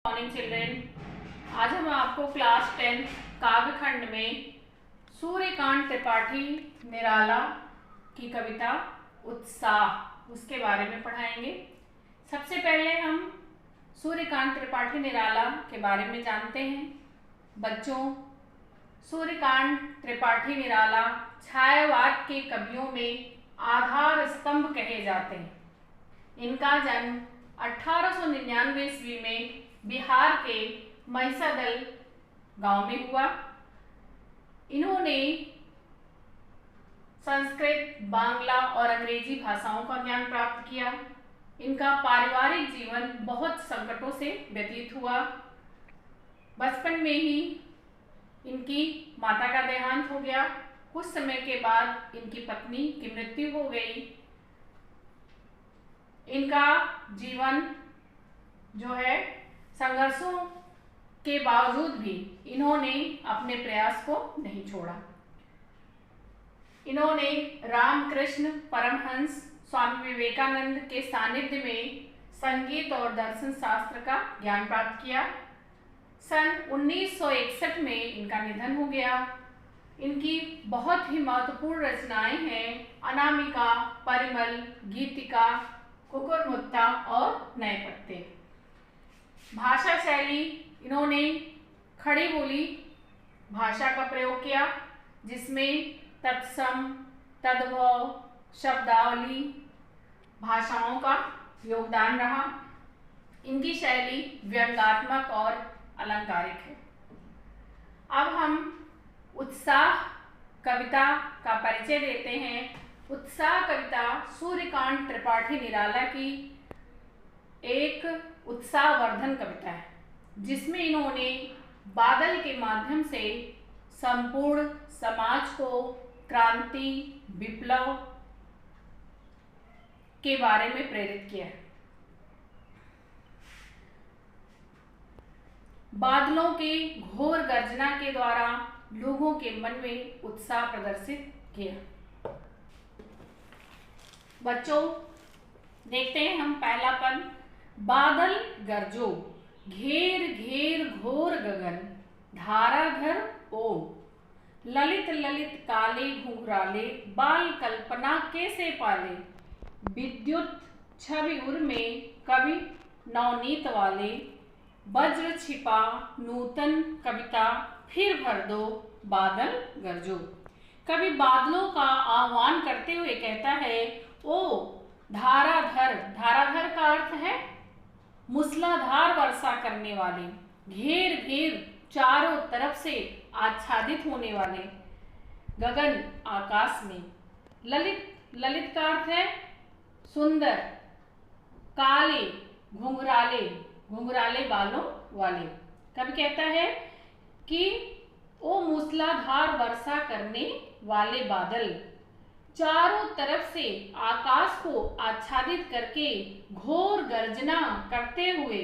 Morning children. आज हम आपको क्लास 10 काव्य खंड में सूर्यकांत त्रिपाठी निराला की कविता उत्साह उसके बारे में पढ़ाएंगे। सबसे पहले हम सूर्यकांत त्रिपाठी निराला के बारे में जानते हैं। बच्चों, सूर्यकांत त्रिपाठी निराला छायावाद के कवियों में आधार स्तंभ कहे जाते हैं। इनका जन्म 1899 ईस्वी में बिहार के महिषादल गांव में हुआ। इन्होंने संस्कृत, बांग्ला और अंग्रेजी भाषाओं का ज्ञान प्राप्त किया। इनका पारिवारिक जीवन बहुत संकटों से व्यतीत हुआ। बचपन में ही इनकी माता का देहांत हो गया। कुछ समय के बाद इनकी पत्नी की मृत्यु हो गई। इनका जीवन जो है संघर्षों के बावजूद भी इन्होंने अपने प्रयास को नहीं छोड़ा। इन्होंने रामकृष्ण परमहंस स्वामी विवेकानंद के सानिध्य में संगीत और दर्शन शास्त्र का ज्ञान प्राप्त किया। सन 1961 में इनका निधन हो गया। इनकी बहुत ही महत्वपूर्ण रचनाएं हैं अनामिका, परिमल, गीतिका, कुकुरमुत्ता और नए पत्ते। भाषा शैली, इन्होंने खड़ी बोली भाषा का प्रयोग किया, जिसमें तत्सम, तद्भव, शब्दावली भाषाओं का योगदान रहा। इनकी शैली व्यंग्यात्मक और अलंकारिक है। अब हम उत्साह कविता का परिचय देते हैं। उत्साह कविता सूर्यकांत त्रिपाठी निराला की एक उत्साहवर्धन कविता है, जिसमें इन्होंने बादल के माध्यम से संपूर्ण समाज को क्रांति, विप्लव के बारे में प्रेरित किया है। बादलों के घोर गर्जना के द्वारा लोगों के मन में उत्साह प्रदर्शित किया। बच्चों, देखते हैं हम पहला पद। बादल गरजो, घेर घेर घोर गगन, धाराधर ओम, ललित ललित काले घुंघराले, बाल कल्पना कैसे पाले, विद्युत छवि उर में कवि नवनीत वाले, वज्र छिपा नूतन कविता, फिर भर दो बादल गरजो। कवि बादलों का आह्वान करते हुए कहता है, ओ धाराधर। धाराधर का अर्थ है मूसलाधार वर्षा करने वाले, घेर घेर चारों तरफ से आच्छादित होने वाले, गगन आकाश में। ललित, ललित का अर्थ है सुंदर, काले घुंघराले, घुंघराले बालों वाले। कवि कहता है कि ओ मूसलाधार वर्षा करने वाले बादल, चारों तरफ से आकाश को आच्छादित करके घोर गर्जना करते हुए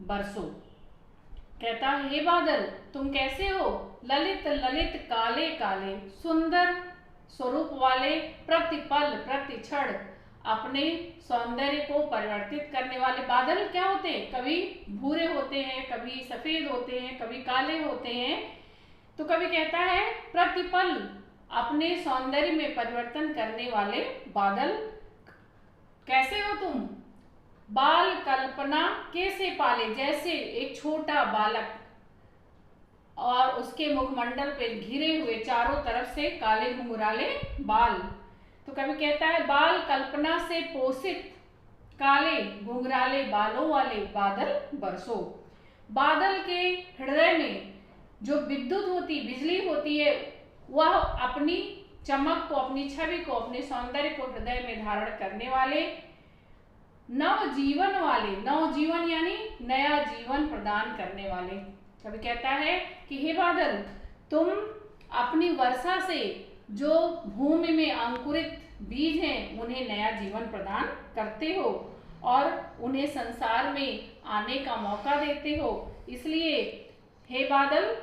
बरसो। कहता है, हे बादल तुम कैसे हो? ललित ललित काले काले, सुंदर स्वरूप वाले, प्रतिपल प्रतिक्षण अपने सौंदर्य को परिवर्तित करने वाले। बादल क्या होते हैं? कभी भूरे होते हैं, कभी सफेद होते हैं, कभी काले होते हैं। तो कवि कहता है प्रतिपल अपने सौंदर्य में परिवर्तन करने वाले बादल कैसे हो तुम? बाल कल्पना कैसे पाले, जैसे एक छोटा बालक और उसके मुखमंडल पे घिरे हुए चारों तरफ से काले घुंघराले बाल। तो कवि कहता है बाल कल्पना से पोषित काले घुंघराले बालों वाले बादल बरसो। बादल के हृदय में जो विद्युत होती, बिजली होती है, वह अपनी चमक को, अपनी छवि को, अपने सौंदर्य को हृदय में धारण करने वाले, नवजीवन वाले, नवजीवन यानी नया जीवन प्रदान करने वाले। कवि कहता है कि हे बादल तुम अपनी वर्षा से जो भूमि में अंकुरित बीज हैं उन्हें नया जीवन प्रदान करते हो और उन्हें संसार में आने का मौका देते हो। इसलिए हे बादल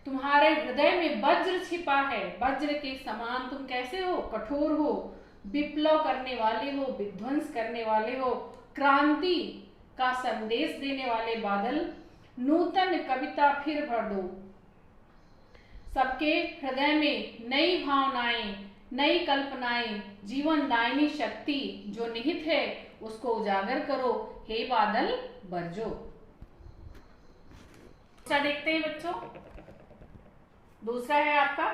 तुम्हारे हृदय में वज्र छिपा है, वज्र के समान तुम कैसे हो? कठोर हो, विप्लव करने वाले हो, विध्वंस करने वाले हो, क्रांति का संदेश देने वाले बादल, नूतन कविता फिर भर दो। सबके हृदय में नई भावनाएं, नई कल्पनाएं, जीवन दायिनी शक्ति जो निहित है उसको उजागर करो, हे बादल बरजो। दूसरा देखते हैं बच्चों। दूसरा है आपका,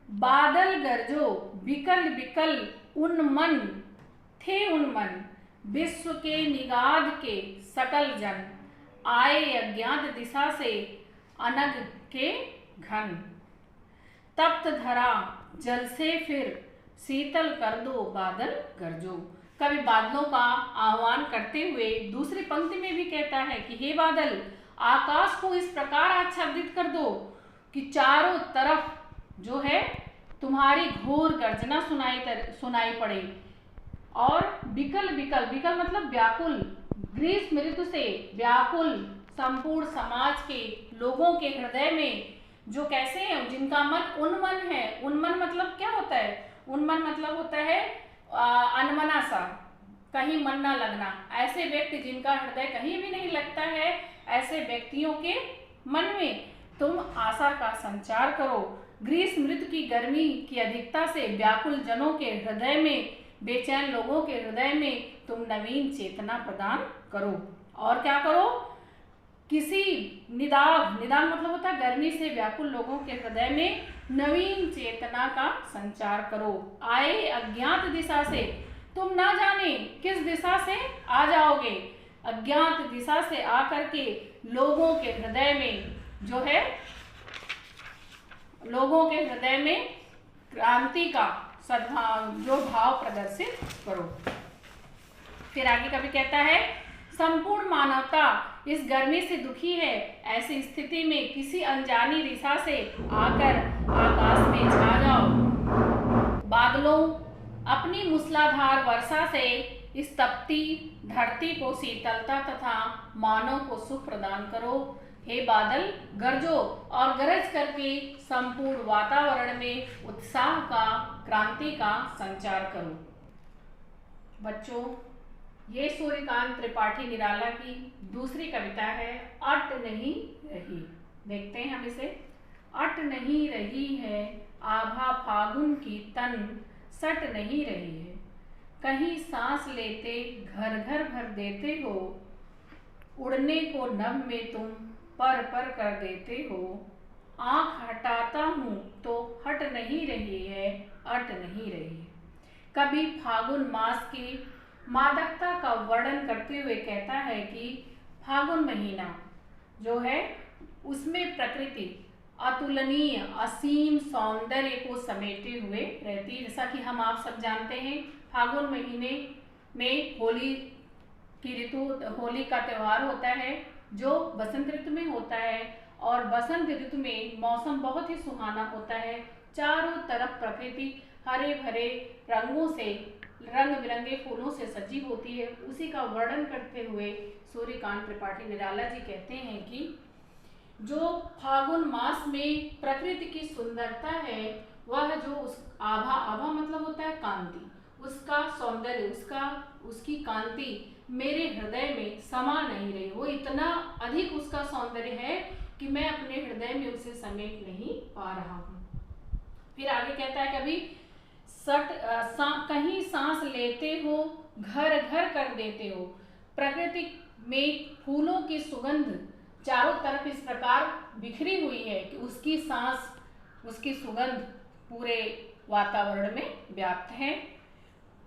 बादल गरजो बिकल बिकल उन्मन थे उन्मन, विश्व के निगाद के सकल जन, आए अज्ञात दिशा से अनग के घन, तप्त धरा जल से फिर शीतल कर दो बादल गरजो। कवि बादलों का आह्वान करते हुए दूसरी पंक्ति में भी कहता है कि हे बादल, आकाश को इस प्रकार आच्छादित कर दो कि चारों तरफ जो है तुम्हारी घोर गर्जना सुनाई पड़े, और बिकल बिकल, बिकल मतलब व्याकुल, ग्रीष्म ऋतु से व्याकुल संपूर्ण समाज के लोगों के हृदय में जो कैसे हैं, जिनका मन उन्मन है। उन्मन मतलब क्या होता है? उन्मन मतलब होता है अनमना सा, कहीं मन ना लगना। ऐसे व्यक्ति जिनका हृदय कहीं भी नहीं लगता है, ऐसे व्यक्तियों के मन में तुम आशा का संचार करो। ग्रीष्म ऋतु की गर्मी की अधिकता से व्याकुल जनों के हृदय में, बेचैन लोगों के हृदय में तुम नवीन चेतना प्रदान करो। और क्या करो? किसी निदाघ, निदाघ मतलब होता है गर्मी से व्याकुल लोगों के हृदय में नवीन चेतना का संचार करो। आए अज्ञात दिशा से, तुम ना जाने किस दिशा से आ जाओगे, अज्ञात दिशा से आकर के लोगों के हृदय में जो है, लोगों के हृदय में क्रांति का सद्भाव जो भाव प्रदर्शित करो। फिर आगे कभी कहता है, संपूर्ण मानवता इस गर्मी से दुखी है, ऐसी स्थिति में किसी अनजानी दिशा से आकर आकाश में छा जाओ। बादलों, अपनी मूसलाधार वर्षा से इस तपती धरती को शीतलता तथा मानव को सुख प्रदान करो। हे बादल गरजो और गरज करके संपूर्ण वातावरण में उत्साह का, क्रांति का संचार करो। बच्चों, ये सूर्यकांत त्रिपाठी निराला की दूसरी कविता है, अट नहीं रही। देखते हैं हम इसे। अट नहीं रही है आभा फागुन की तन, सट नहीं रही है कहीं सांस लेते घर घर भर देते हो, उड़ने को नभ में तुम पर पर कर देते हो, आंख हटाता हूँ तो हट नहीं रही है, अट नहीं रही है। कभी फागुन मास की मादकता का वर्णन करते हुए कहता है कि फागुन महीना जो है उसमें प्रकृति अतुलनीय असीम सौंदर्य को समेटे हुए रहती है। जैसा कि हम आप सब जानते हैं, फागुन महीने में होली की ऋतु, होली का त्यौहार होता है जो बसंत ऋतु में होता है, और बसंत ऋतु में मौसम बहुत ही सुहाना होता है। चारों तरफ प्रकृति हरे भरे रंगों से, रंग बिरंगे फूलों से सजी होती है। उसी का वर्णन करते हुए सूर्यकांत त्रिपाठी निराला जी कहते हैं कि जो फागुन मास में प्रकृति की सुंदरता है, वह जो उस आभा, आभा मतलब होता है कांति, उसका सौंदर्य, उसकी कांति मेरे हृदय में समा नहीं रही। वो इतना अधिक उसका सौंदर्य है कि मैं अपने हृदय में उसे समेट नहीं पा रहा हूँ। फिर आगे कहता है, कभी कहीं सांस लेते हो घर घर कर देते हो। प्रकृति में फूलों की सुगंध चारों तरफ इस प्रकार बिखरी हुई है कि उसकी सांस, उसकी सुगंध पूरे वातावरण में व्याप्त है।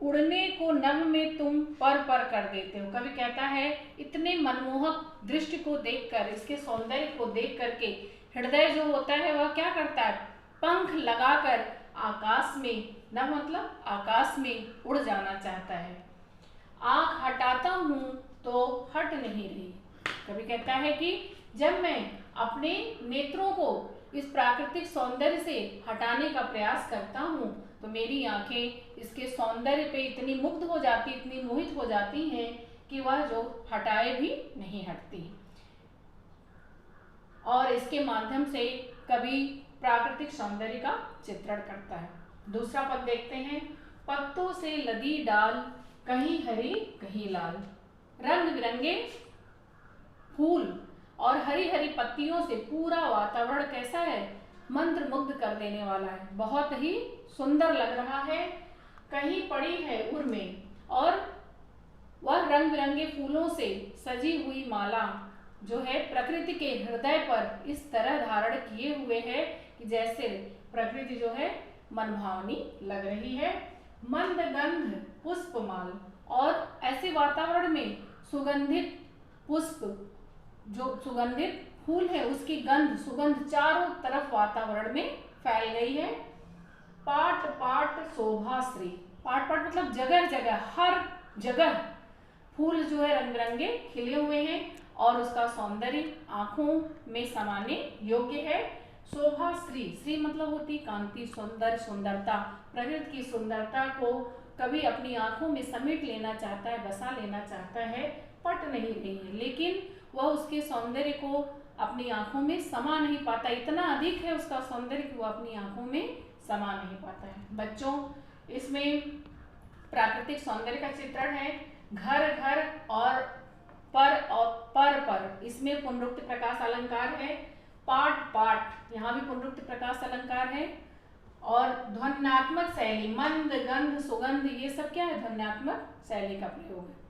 उड़ने को नभ में तुम पर पर कर देते हो। कभी कहता है, इतने मनमोहक दृश्य को देखकर, इसके सौंदर्य को देख करके हृदय जो होता है वह क्या करता है, पंख लगाकर आकाश में, नभ मतलब आकाश में उड़ जाना चाहता है। आंख हटाता हूँ तो हट नहीं रही। कभी कहता है कि जब मैं अपने नेत्रों को इस प्राकृतिक सौंदर्य से हटाने का प्रयास करता हूँ तो मेरी आंखें इसके सौंदर्य पे इतनी मुग्ध हो जाती, इतनी मोहित हो जाती हैं कि वह जो हटाए भी नहीं हटती। और इसके माध्यम से कभी प्राकृतिक सौंदर्य का चित्रण करता है। दूसरा पद देखते हैं, पत्तों से लदी डाल कहीं हरी कहीं लाल, रंग बिरंगे फूल और हरी हरी पत्तियों से पूरा वातावरण कैसा है, मंत्रमुग्ध कर देने वाला है, बहुत ही सुंदर लग रहा है। कहीं पड़ी है उर में और वह रंग बिरंगे फूलों से सजी हुई माला जो है प्रकृति के हृदय पर इस तरह धारण किए हुए है कि जैसे प्रकृति जो है मनभावनी लग रही है। मंद गंध पुष्पमाल, और ऐसे वातावरण में सुगंधित पुष्प, जो सुगंधित फूल है उसकी गंध सुगंध चारों तरफ वातावरण में फैल गई है। पाट पाट शोभाश्री, पाट पाट मतलब जगह जगह, हर जगह फूल जो है रंग बिरंगे खिले हुए हैं और उसका सौंदर्य आंखों में समाने योग्य है। शोभा श्री, श्री मतलब होती कांति, सुंदर, सुंदरता, प्रकृति की सुंदरता को कभी अपनी आंखों में समेट लेना चाहता है, बसा लेना चाहता है, पट नहीं रही है, लेकिन वह उसके सौंदर्य को अपनी आंखों में समा नहीं पाता, इतना अधिक है उसका सौंदर्य कि वह अपनी आंखों में समा नहीं पाता है। बच्चों, इसमें प्राकृतिक सौंदर्य का चित्रण है। घर घर और पर, इसमें पुनरुक्त प्रकाश अलंकार है। पाट पाट, यहाँ भी पुनरुक्त प्रकाश अलंकार है। और ध्वन्यात्मक शैली, मंद गंध सुगंध, ये सब क्या है, ध्वन्यात्मक शैली का प्रयोग है।